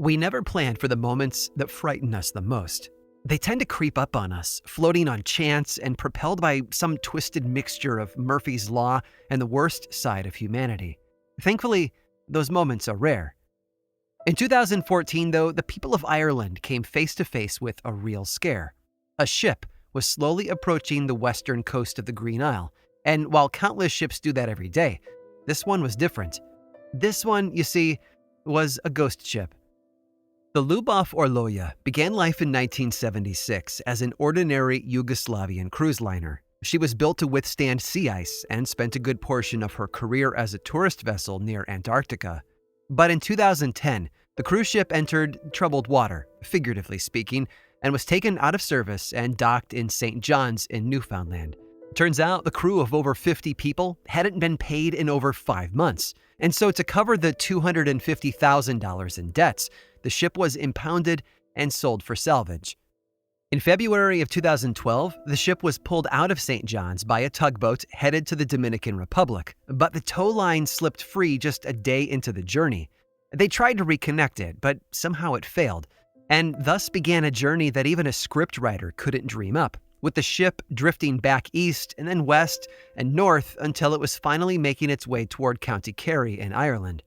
We never plan for the moments that frighten us the most. They tend to creep up on us, floating on chance and propelled by some twisted mixture of Murphy's Law and the worst side of humanity. Thankfully, those moments are rare. In 2014, though, the people of Ireland came face to face with a real scare. A ship was slowly approaching the western coast of the Green Isle, and while countless ships do that every day, this one was different. This one, you see, was a ghost ship. The Lube Orloja began life in 1976 as an ordinary Yugoslavian cruise liner. She was built to withstand sea ice and spent a good portion of her career as a tourist vessel near Antarctica. But in 2010, the cruise ship entered troubled water, figuratively speaking, and was taken out of service and docked in St. John's in Newfoundland. Turns out the crew of over 50 people hadn't been paid in over 5 months, and so to cover the $250,000 in debts, the ship was impounded and sold for salvage. In February of 2012, the ship was pulled out of St. John's by a tugboat headed to the Dominican Republic, but the tow line slipped free just a day into the journey. They tried to reconnect it, but somehow it failed, and thus began a journey that even a scriptwriter couldn't dream up, with the ship drifting back east and then west and north until it was finally making its way toward County Kerry in Ireland.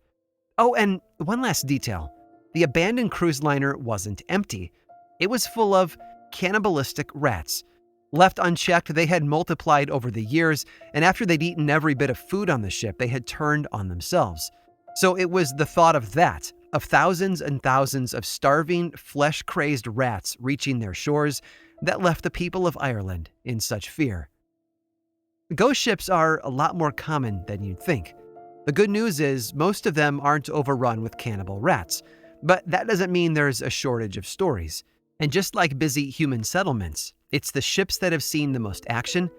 Oh, and one last detail. The abandoned cruise liner wasn't empty. It was full of cannibalistic rats. Left unchecked, they had multiplied over the years, and after they'd eaten every bit of food on the ship, they had turned on themselves. So it was the thought of that, of thousands and thousands of starving, flesh-crazed rats reaching their shores, that left the people of Ireland in such fear. Ghost ships are a lot more common than you'd think. The good news is most of them aren't overrun with cannibal rats, but that doesn't mean there's a shortage of stories. And just like busy human settlements, it's the ships that have seen the most action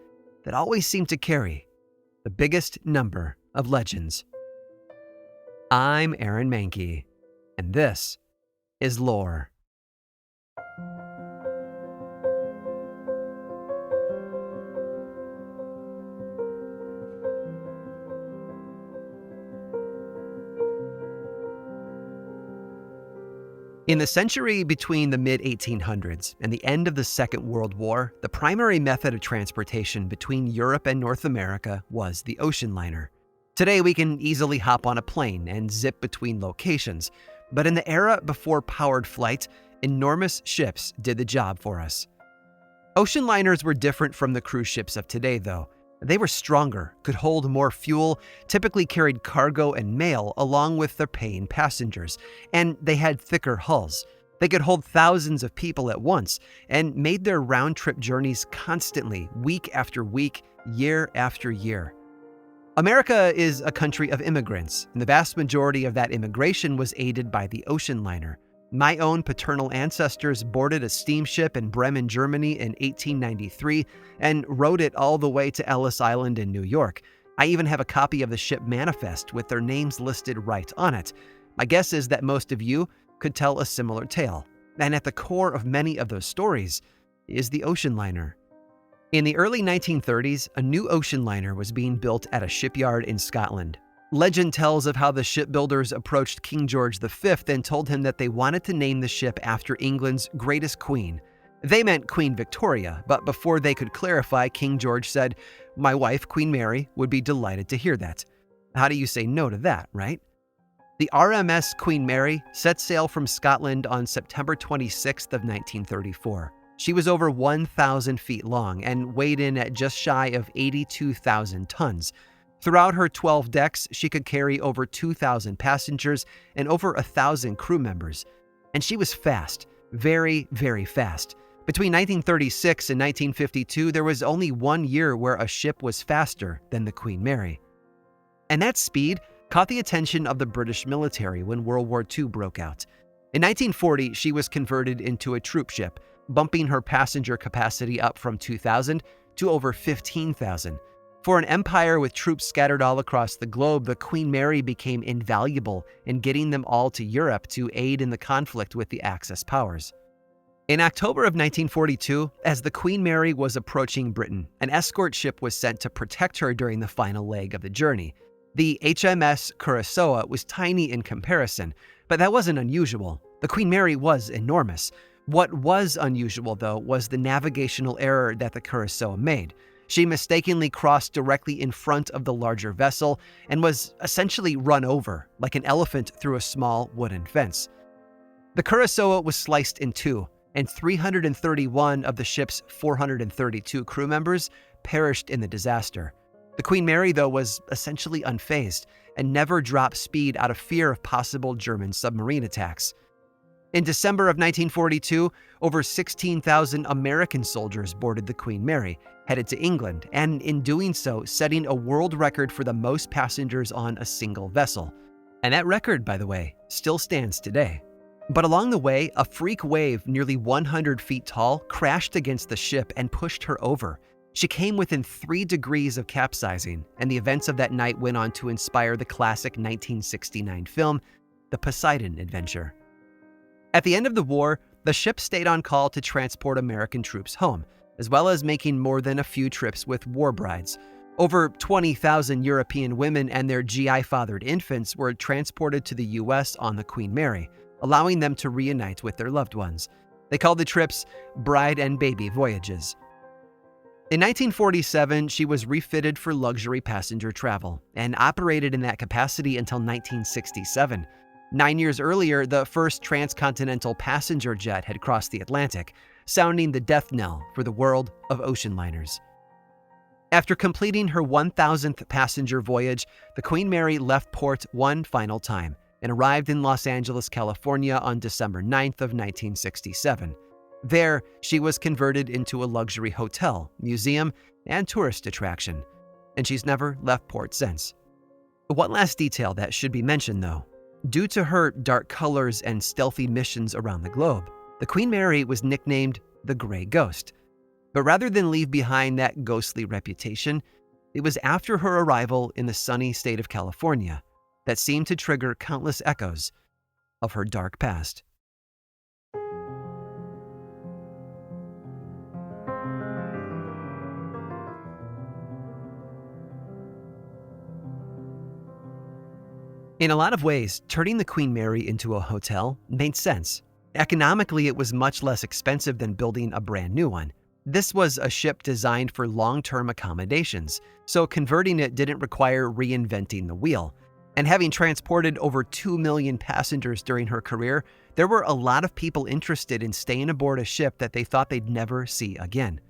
that always seem to carry the biggest number of legends. I'm Aaron Mahnke, and this is Lore. In the century between the mid-1800s and the end of the Second World War, the primary method of transportation between Europe and North America was the ocean liner. Today, we can easily hop on a plane and zip between locations, but in the era before powered flight, enormous ships did the job for us. Ocean liners were different from the cruise ships of today, though. They were stronger, could hold more fuel, typically carried cargo and mail along with their paying passengers, and they had thicker hulls. They could hold thousands of people at once and made their round-trip journeys constantly, week after week, year after year. America is a country of immigrants, and the vast majority of that immigration was aided by the ocean liner. My own paternal ancestors boarded a steamship in Bremen, Germany in 1893 and rode it all the way to Ellis Island in New York. I even have a copy of the ship manifest with their names listed right on it. My guess is that most of you could tell a similar tale. And at the core of many of those stories is the ocean liner. In the early 1930s, a new ocean liner was being built at a shipyard in Scotland. Legend tells of how the shipbuilders approached King George V and told him that they wanted to name the ship after England's greatest queen. They meant Queen Victoria, but before they could clarify, King George said, "My wife, Queen Mary, would be delighted to hear that." How do you say no to that, right? The RMS Queen Mary set sail from Scotland on September 26th of 1934. She was over 1,000 feet long and weighed in at just shy of 82,000 tons. Throughout her 12 decks, she could carry over 2,000 passengers and over 1,000 crew members. And she was fast, very, very fast. Between 1936 and 1952, there was only 1 year where a ship was faster than the Queen Mary. And that speed caught the attention of the British military when World War II broke out. In 1940, she was converted into a troop ship, bumping her passenger capacity up from 2,000 to over 15,000. For an empire with troops scattered all across the globe, the Queen Mary became invaluable in getting them all to Europe to aid in the conflict with the Axis powers. In October of 1942, as the Queen Mary was approaching Britain, an escort ship was sent to protect her during the final leg of the journey. The HMS Curacao was tiny in comparison, but that wasn't unusual. The Queen Mary was enormous. What was unusual, though, was the navigational error that the Caroll made. She mistakenly crossed directly in front of the larger vessel and was essentially run over, like an elephant through a small wooden fence. The Caroll was sliced in two, and 331 of the ship's 432 crew members perished in the disaster. The Queen Mary, though, was essentially unfazed and never dropped speed out of fear of possible German submarine attacks. In December of 1942, over 16,000 American soldiers boarded the Queen Mary, headed to England, and in doing so, setting a world record for the most passengers on a single vessel. And that record, by the way, still stands today. But along the way, a freak wave nearly 100 feet tall crashed against the ship and pushed her over. She came within 3 degrees of capsizing, and the events of that night went on to inspire the classic 1969 film, The Poseidon Adventure. At the end of the war, the ship stayed on call to transport American troops home, as well as making more than a few trips with war brides. Over 20,000 European women and their GI-fathered infants were transported to the U.S. on the Queen Mary, allowing them to reunite with their loved ones. They called the trips bride and baby voyages. In 1947, she was refitted for luxury passenger travel and operated in that capacity until 1967. 9 years earlier, the first transcontinental passenger jet had crossed the Atlantic, sounding the death knell for the world of ocean liners. After completing her 1,000th passenger voyage, the Queen Mary left port one final time and arrived in Los Angeles, California on December 9th of 1967. There, she was converted into a luxury hotel, museum, and tourist attraction, and she's never left port since. One last detail that should be mentioned, though. Due to her dark colors and stealthy missions around the globe, the Queen Mary was nicknamed the Gray Ghost. But rather than leave behind that ghostly reputation, it was after her arrival in the sunny state of California that seemed to trigger countless echoes of her dark past. In a lot of ways, turning the Queen Mary into a hotel made sense. Economically, it was much less expensive than building a brand new one. This was a ship designed for long-term accommodations, so converting it didn't require reinventing the wheel. And having transported over 2 million passengers during her career, there were a lot of people interested in staying aboard a ship that they thought they'd never see again.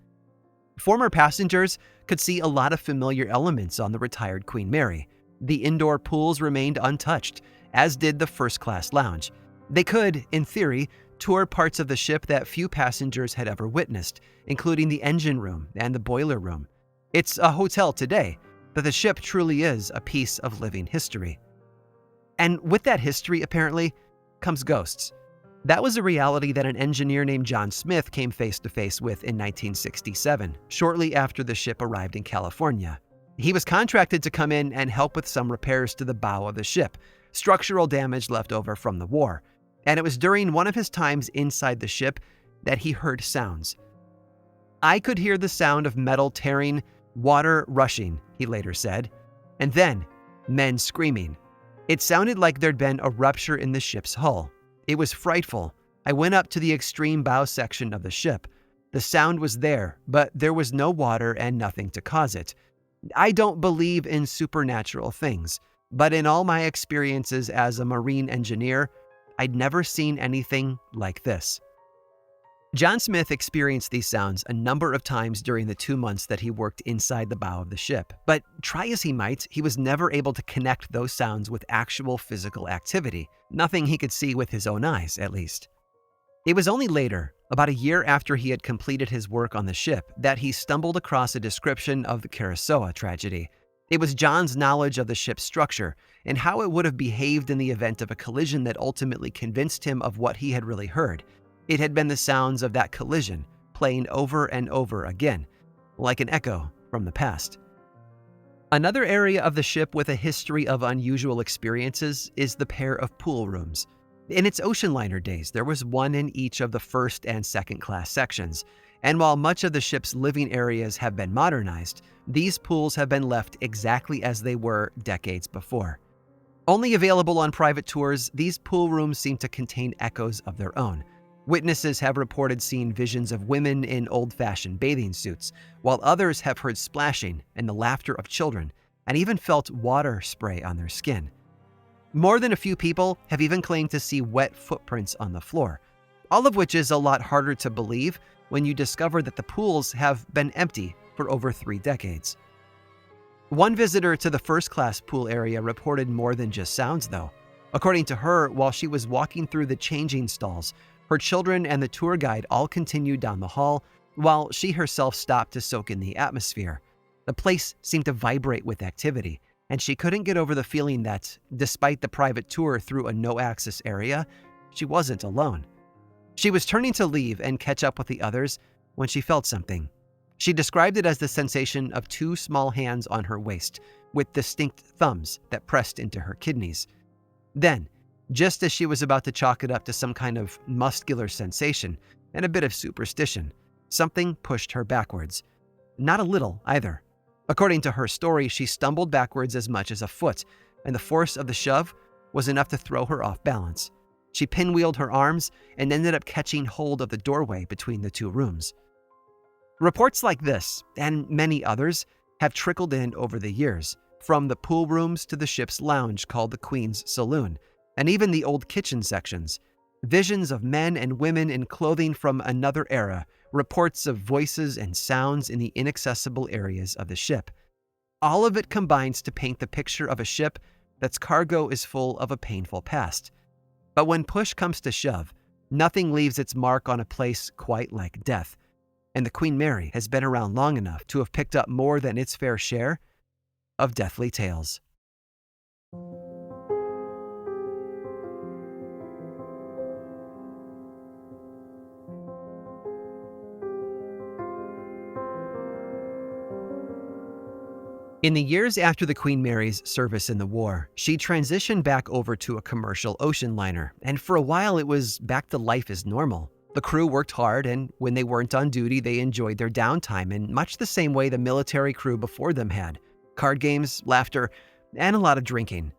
Former passengers could see a lot of familiar elements on the retired Queen Mary. The indoor pools remained untouched, as did the first-class lounge. They could, in theory, tour parts of the ship that few passengers had ever witnessed, including the engine room and the boiler room. It's a hotel today, but the ship truly is a piece of living history. And with that history, apparently, comes ghosts. That was a reality that an engineer named John Smith came face-to-face with in 1967, shortly after the ship arrived in California. He was contracted to come in and help with some repairs to the bow of the ship, structural damage left over from the war. And it was during one of his times inside the ship that he heard sounds. "I could hear the sound of metal tearing, water rushing," he later said, and then men screaming. "It sounded like there'd been a rupture in the ship's hull. It was frightful. I went up to the extreme bow section of the ship. The sound was there, but there was no water and nothing to cause it. I don't believe in supernatural things, but in all my experiences as a marine engineer, I'd never seen anything like this." John Smith experienced these sounds a number of times during the 2 months that he worked inside the bow of the ship, but try as he might, he was never able to connect those sounds with actual physical activity, nothing he could see with his own eyes, at least. It was only later, about a year after he had completed his work on the ship, that he stumbled across a description of the Caroll tragedy. It was John's knowledge of the ship's structure and how it would have behaved in the event of a collision that ultimately convinced him of what he had really heard. It had been the sounds of that collision, playing over and over again, like an echo from the past. Another area of the ship with a history of unusual experiences is the pair of pool rooms. In its ocean liner days, there was one in each of the first and second class sections, and while much of the ship's living areas have been modernized, these pools have been left exactly as they were decades before. Only available on private tours, these pool rooms seem to contain echoes of their own. Witnesses have reported seeing visions of women in old-fashioned bathing suits, while others have heard splashing and the laughter of children, and even felt water spray on their skin. More than a few people have even claimed to see wet footprints on the floor, all of which is a lot harder to believe when you discover that the pools have been empty for over 3 decades. One visitor to the first-class pool area reported more than just sounds, though. According to her, while she was walking through the changing stalls, her children and the tour guide all continued down the hall, while she herself stopped to soak in the atmosphere. The place seemed to vibrate with activity, and she couldn't get over the feeling that, despite the private tour through a no-access area, she wasn't alone. She was turning to leave and catch up with the others when she felt something. She described it as the sensation of 2 small hands on her waist, with distinct thumbs that pressed into her kidneys. Then, just as she was about to chalk it up to some kind of muscular sensation and a bit of superstition, something pushed her backwards. Not a little, either. According to her story, she stumbled backwards as much as a foot, and the force of the shove was enough to throw her off balance. She pinwheeled her arms and ended up catching hold of the doorway between the 2 rooms. Reports like this, and many others, have trickled in over the years, from the pool rooms to the ship's lounge called the Queen's Saloon, and even the old kitchen sections. Visions of men and women in clothing from another era, reports of voices and sounds in the inaccessible areas of the ship. All of it combines to paint the picture of a ship that's cargo is full of a painful past. But when push comes to shove, nothing leaves its mark on a place quite like death. And the Queen Mary has been around long enough to have picked up more than its fair share of deathly tales. In the years after the Queen Mary's service in the war, she transitioned back over to a commercial ocean liner, and for a while it was back to life as normal. The crew worked hard, and when they weren't on duty, they enjoyed their downtime in much the same way the military crew before them had: card games, laughter, and a lot of drinking.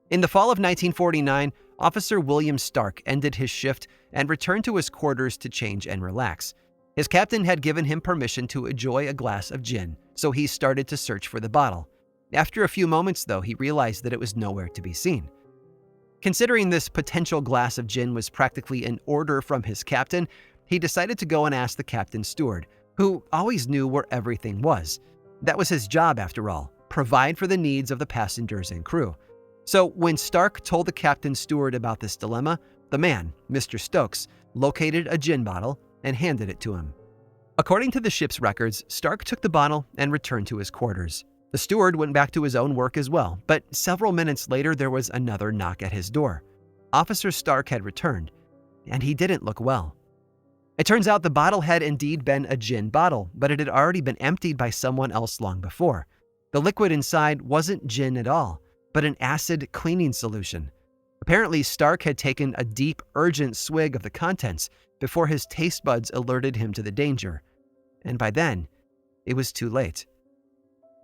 In the fall of 1949, Officer William Stark ended his shift and returned to his quarters to change and relax. His captain had given him permission to enjoy a glass of gin, so he started to search for the bottle. After a few moments, though, he realized that it was nowhere to be seen. Considering this potential glass of gin was practically an order from his captain, he decided to go and ask the captain's steward, who always knew where everything was. That was his job, after all, provide for the needs of the passengers and crew. So when Stark told the captain's steward about this dilemma, the man, Mr. Stokes, located a gin bottle and handed it to him. According to the ship's records, Stark took the bottle and returned to his quarters. The steward went back to his own work as well, but several minutes later there was another knock at his door. Officer Stark had returned, and he didn't look well. It turns out the bottle had indeed been a gin bottle, but it had already been emptied by someone else long before. The liquid inside wasn't gin at all, but an acid cleaning solution. Apparently, Stark had taken a deep, urgent swig of the contents before his taste buds alerted him to the danger. And by then, it was too late.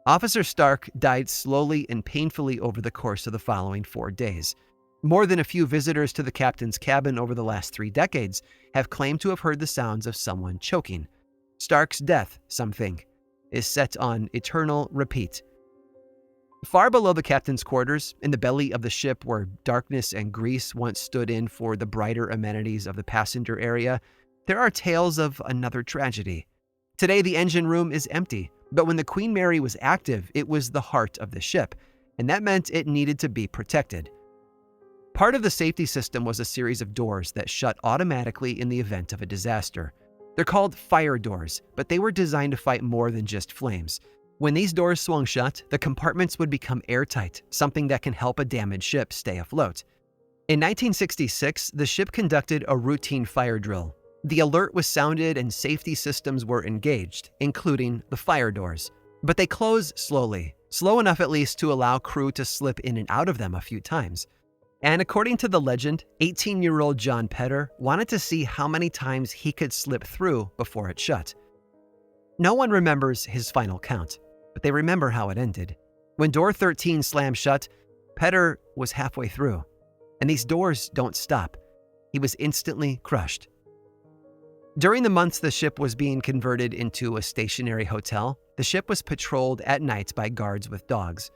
Officer Stark died slowly and painfully over the course of the following 4 days. More than a few visitors to the captain's cabin over the last 3 decades have claimed to have heard the sounds of someone choking. Stark's death, some think, is set on eternal repeat. Far below the captain's quarters, in the belly of the ship where darkness and grease once stood in for the brighter amenities of the passenger area, there are tales of another tragedy. Today, the engine room is empty, but when the Queen Mary was active, it was the heart of the ship, and that meant it needed to be protected. Part of the safety system was a series of doors that shut automatically in the event of a disaster. They're called fire doors, but they were designed to fight more than just flames. When these doors swung shut, the compartments would become airtight, something that can help a damaged ship stay afloat. In 1966, the ship conducted a routine fire drill. The alert was sounded and safety systems were engaged, including the fire doors. But they closed slowly, slow enough at least to allow crew to slip in and out of them a few times. And according to the legend, 18-year-old John Petter wanted to see how many times he could slip through before it shut. No one remembers his final count, but they remember how it ended. When door 13 slammed shut, Petter was halfway through, and these doors don't stop. He was instantly crushed. During the months the ship was being converted into a stationary hotel, the ship was patrolled at night by guards with dogs.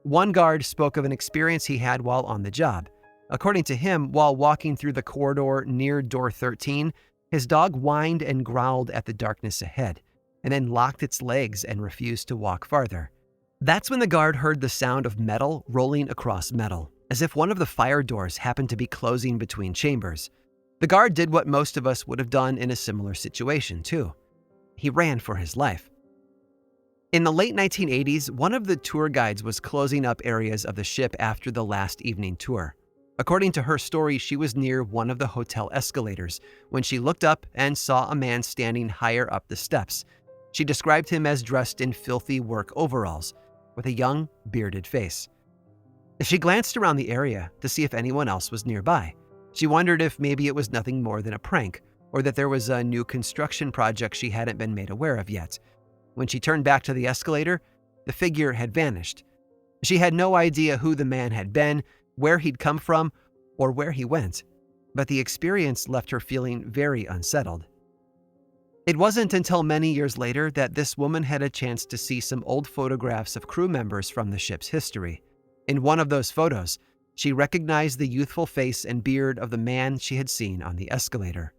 One guard spoke of an experience he had while on the job. According to him, while walking through the corridor near door 13, his dog whined and growled at the darkness ahead, and then locked its legs and refused to walk farther. That's when the guard heard the sound of metal rolling across metal, as if one of the fire doors happened to be closing between chambers. The guard did what most of us would have done in a similar situation, too. He ran for his life. In the late 1980s, one of the tour guides was closing up areas of the ship after the last evening tour. According to her story, she was near one of the hotel escalators when she looked up and saw a man standing higher up the steps. She described him as dressed in filthy work overalls, with a young, bearded face. She glanced around the area to see if anyone else was nearby. She wondered if maybe it was nothing more than a prank, or that there was a new construction project she hadn't been made aware of yet. When she turned back to the escalator, the figure had vanished. She had no idea who the man had been, where he'd come from, or where he went, but the experience left her feeling very unsettled. It wasn't until many years later that this woman had a chance to see some old photographs of crew members from the ship's history. In one of those photos, she recognized the youthful face and beard of the man she had seen on the escalator,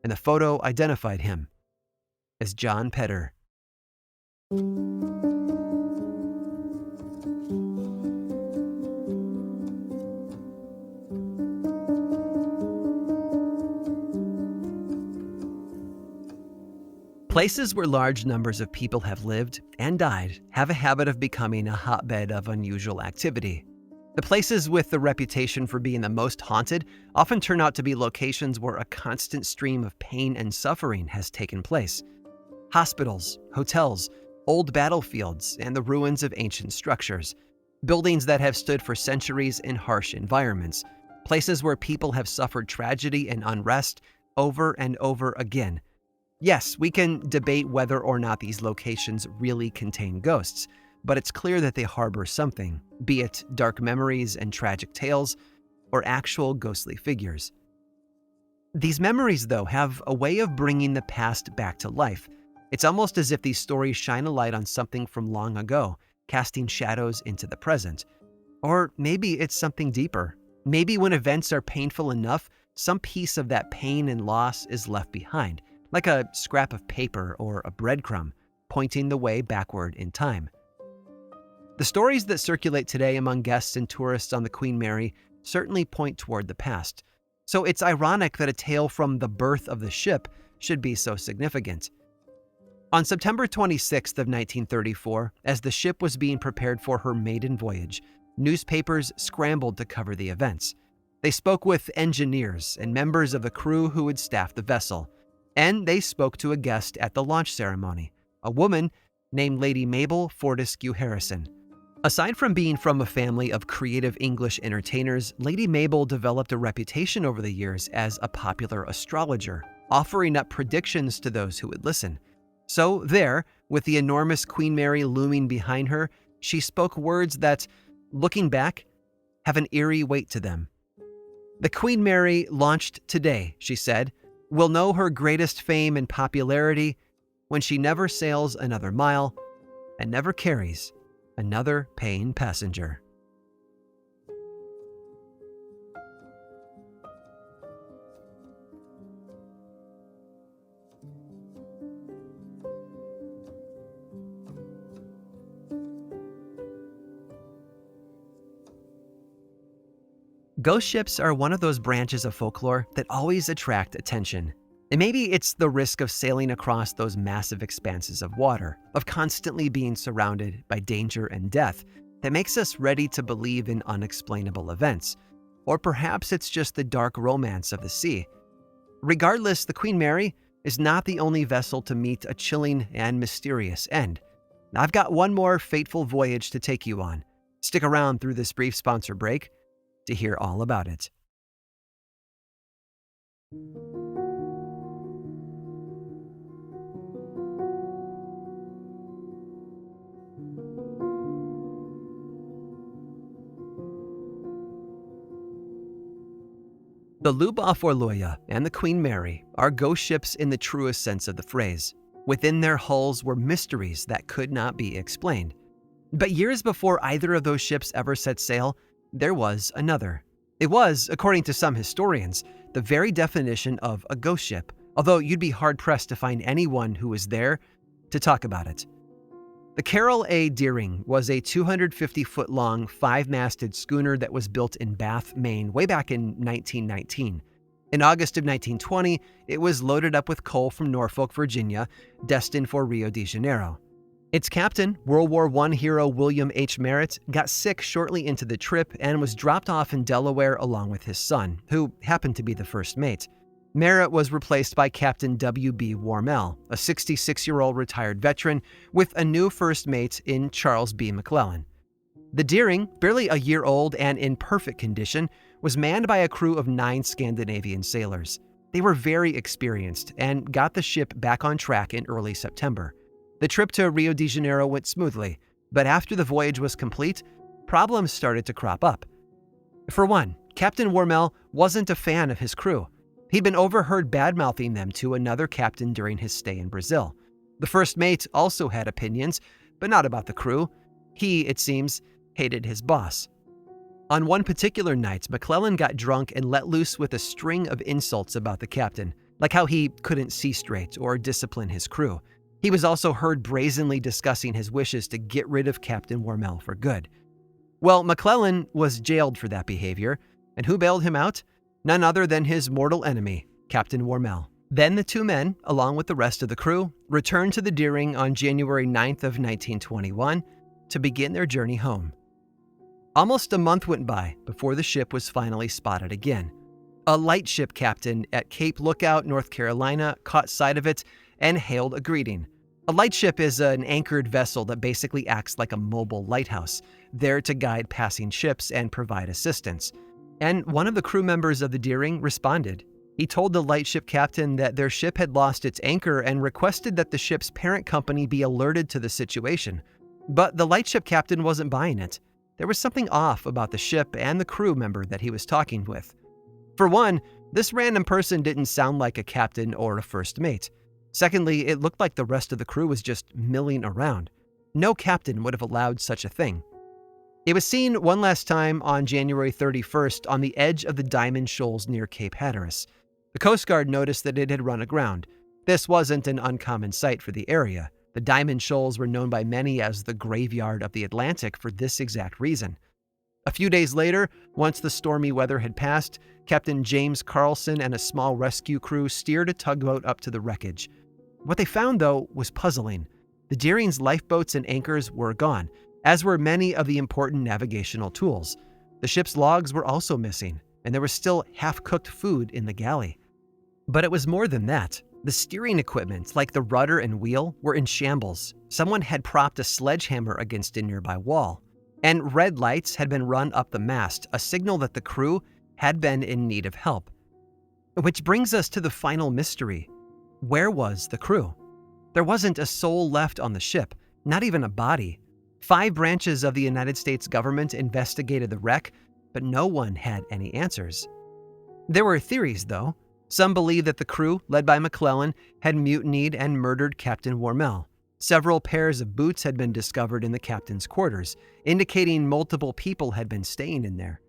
and the photo identified him as John Petter. Places where large numbers of people have lived and died have a habit of becoming a hotbed of unusual activity. The places with the reputation for being the most haunted often turn out to be locations where a constant stream of pain and suffering has taken place. Hospitals, hotels, old battlefields, and the ruins of ancient structures. Buildings that have stood for centuries in harsh environments. Places where people have suffered tragedy and unrest over and over again. Yes, we can debate whether or not these locations really contain ghosts, but it's clear that they harbor something, be it dark memories and tragic tales, or actual ghostly figures. These memories, though, have a way of bringing the past back to life. It's almost as if these stories shine a light on something from long ago, casting shadows into the present. Or maybe it's something deeper. Maybe when events are painful enough, some piece of that pain and loss is left behind, like a scrap of paper or a breadcrumb, pointing the way backward in time. The stories that circulate today among guests and tourists on the Queen Mary certainly point toward the past. So it's ironic that a tale from the birth of the ship should be so significant. On September 26th of 1934, as the ship was being prepared for her maiden voyage, newspapers scrambled to cover the events. They spoke with engineers and members of the crew who would staff the vessel, and they spoke to a guest at the launch ceremony, a woman named Lady Mabel Fortescue Harrison. Aside from being from a family of creative English entertainers, Lady Mabel developed a reputation over the years as a popular astrologer, offering up predictions to those who would listen. So there, with the enormous Queen Mary looming behind her, she spoke words that, looking back, have an eerie weight to them. "The Queen Mary launched today," she said, "will know her greatest fame and popularity when she never sails another mile and never carries another paying passenger." Ghost ships are one of those branches of folklore that always attract attention. And maybe it's the risk of sailing across those massive expanses of water, of constantly being surrounded by danger and death, that makes us ready to believe in unexplainable events. Or perhaps it's just the dark romance of the sea. Regardless, the Queen Mary is not the only vessel to meet a chilling and mysterious end. I've got one more fateful voyage to take you on. Stick around through this brief sponsor break to hear all about it. The Lube Orloja and the Queen Mary are ghost ships in the truest sense of the phrase. Within their hulls were mysteries that could not be explained. But years before either of those ships ever set sail, there was another. It was, according to some historians, the very definition of a ghost ship, although you'd be hard-pressed to find anyone who was there to talk about it. The Caroll Deering was a 250-foot-long, 5-masted schooner that was built in Bath, Maine, way back in 1919. In August of 1920, it was loaded up with coal from Norfolk, Virginia, destined for Rio de Janeiro. Its captain, World War I hero William H. Merritt, got sick shortly into the trip and was dropped off in Delaware along with his son, who happened to be the first mate. Merritt was replaced by Captain W.B. Warmell, a 66-year-old retired veteran, with a new first mate in Charles B. McClellan. The Deering, barely a year old and in perfect condition, was manned by a crew of 9 Scandinavian sailors. They were very experienced and got the ship back on track in early September. The trip to Rio de Janeiro went smoothly, but after the voyage was complete, problems started to crop up. For one, Captain Warmell wasn't a fan of his crew. He'd been overheard bad-mouthing them to another captain during his stay in Brazil. The first mate also had opinions, but not about the crew. He, it seems, hated his boss. On one particular night, McClellan got drunk and let loose with a string of insults about the captain, like how he couldn't see straight or discipline his crew. He was also heard brazenly discussing his wishes to get rid of Captain Warmell for good. Well, McClellan was jailed for that behavior, and who bailed him out? None other than his mortal enemy, Captain Warmell. Then the two men, along with the rest of the crew, returned to the Deering on January 9th of 1921 to begin their journey home. Almost a month went by before the ship was finally spotted again. A lightship captain at Cape Lookout, North Carolina, caught sight of it and hailed a greeting. A lightship is an anchored vessel that basically acts like a mobile lighthouse, there to guide passing ships and provide assistance. And one of the crew members of the Deering responded. He told the lightship captain that their ship had lost its anchor and requested that the ship's parent company be alerted to the situation. But the lightship captain wasn't buying it. There was something off about the ship and the crew member that he was talking with. For one, this random person didn't sound like a captain or a first mate. Secondly, it looked like the rest of the crew was just milling around. No captain would have allowed such a thing. It was seen one last time on January 31st on the edge of the Diamond Shoals near Cape Hatteras. The Coast Guard noticed that it had run aground. This wasn't an uncommon sight for the area. The Diamond Shoals were known by many as the graveyard of the Atlantic for this exact reason. A few days later, once the stormy weather had passed, Captain James Carlson and a small rescue crew steered a tugboat up to the wreckage. What they found, though, was puzzling. The Deering's lifeboats and anchors were gone, as were many of the important navigational tools. The ship's logs were also missing, and there was still half-cooked food in the galley. But it was more than that. The steering equipment, like the rudder and wheel, were in shambles. Someone had propped a sledgehammer against a nearby wall. And red lights had been run up the mast, a signal that the crew had been in need of help. Which brings us to the final mystery. Where was the crew? There wasn't a soul left on the ship, not even a body. 5 branches of the United States government investigated the wreck, but no one had any answers. There were theories, though. Some believed that the crew, led by McClellan, had mutinied and murdered Captain Warmell. Several pairs of boots had been discovered in the captain's quarters, indicating multiple people had been staying in there.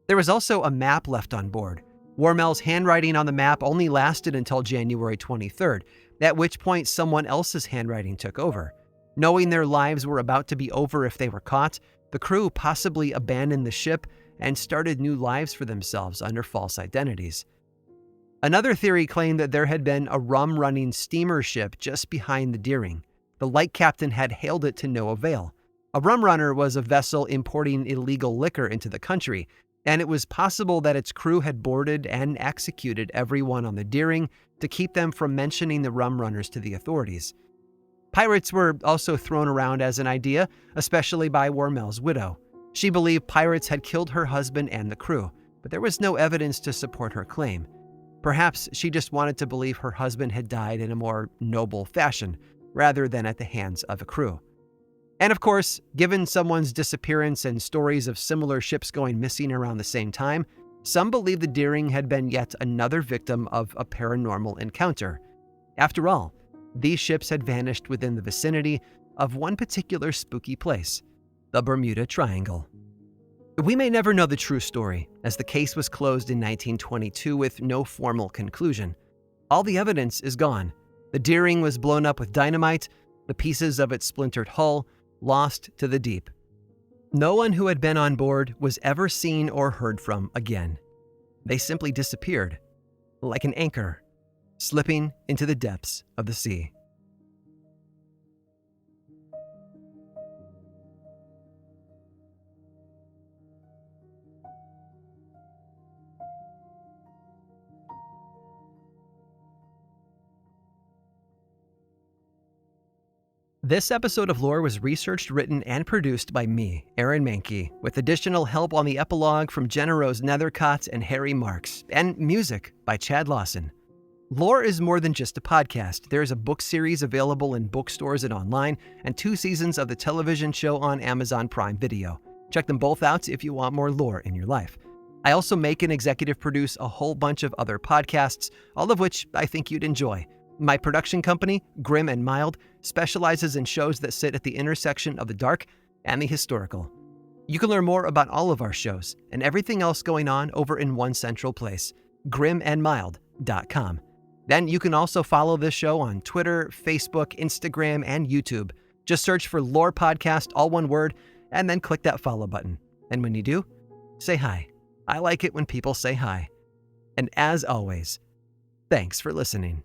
There was also a map left on board. Warmell's handwriting on the map only lasted until January 23rd, at which point someone else's handwriting took over. Knowing their lives were about to be over if they were caught, the crew possibly abandoned the ship and started new lives for themselves under false identities. Another theory claimed that there had been a rum-running steamer ship just behind the Deering. The light captain had hailed it to no avail. A rum runner was a vessel importing illegal liquor into the country, and it was possible that its crew had boarded and executed everyone on the Deering to keep them from mentioning the rum runners to the authorities. Pirates were also thrown around as an idea, especially by Warmell's widow. She believed pirates had killed her husband and the crew, but there was no evidence to support her claim. Perhaps she just wanted to believe her husband had died in a more noble fashion, rather than at the hands of a crew. And of course, given someone's disappearance and stories of similar ships going missing around the same time, Some believe the Deering had been yet another victim of a paranormal encounter. After all, these ships had vanished within the vicinity of one particular spooky place, the Bermuda Triangle. We may never know the true story, as the case was closed in 1922 with no formal conclusion. All the evidence is gone. The Deering was blown up with dynamite, the pieces of its splintered hull lost to the deep. No one who had been on board was ever seen or heard from again. They simply disappeared, like an anchor, slipping into the depths of the sea. This episode of Lore was researched, written, and produced by me, Aaron Mahnke, with additional help on the epilogue from GennaRose Nethercott and Harry Marks, and music by Chad Lawson. Lore is more than just a podcast. There is a book series available in bookstores and online, and 2 seasons of the television show on Amazon Prime Video. Check them both out if you want more lore in your life. I also make and executive produce a whole bunch of other podcasts, all of which I think you'd enjoy. My production company, Grim and Mild, specializes in shows that sit at the intersection of the dark and the historical. You can learn more about all of our shows and everything else going on over in one central place, grimandmild.com. Then you can also follow this show on Twitter, Facebook, Instagram, and YouTube. Just search for Lore Podcast, all one word, and then click that follow button. And when you do, say hi. I like it when people say hi. And as always, thanks for listening.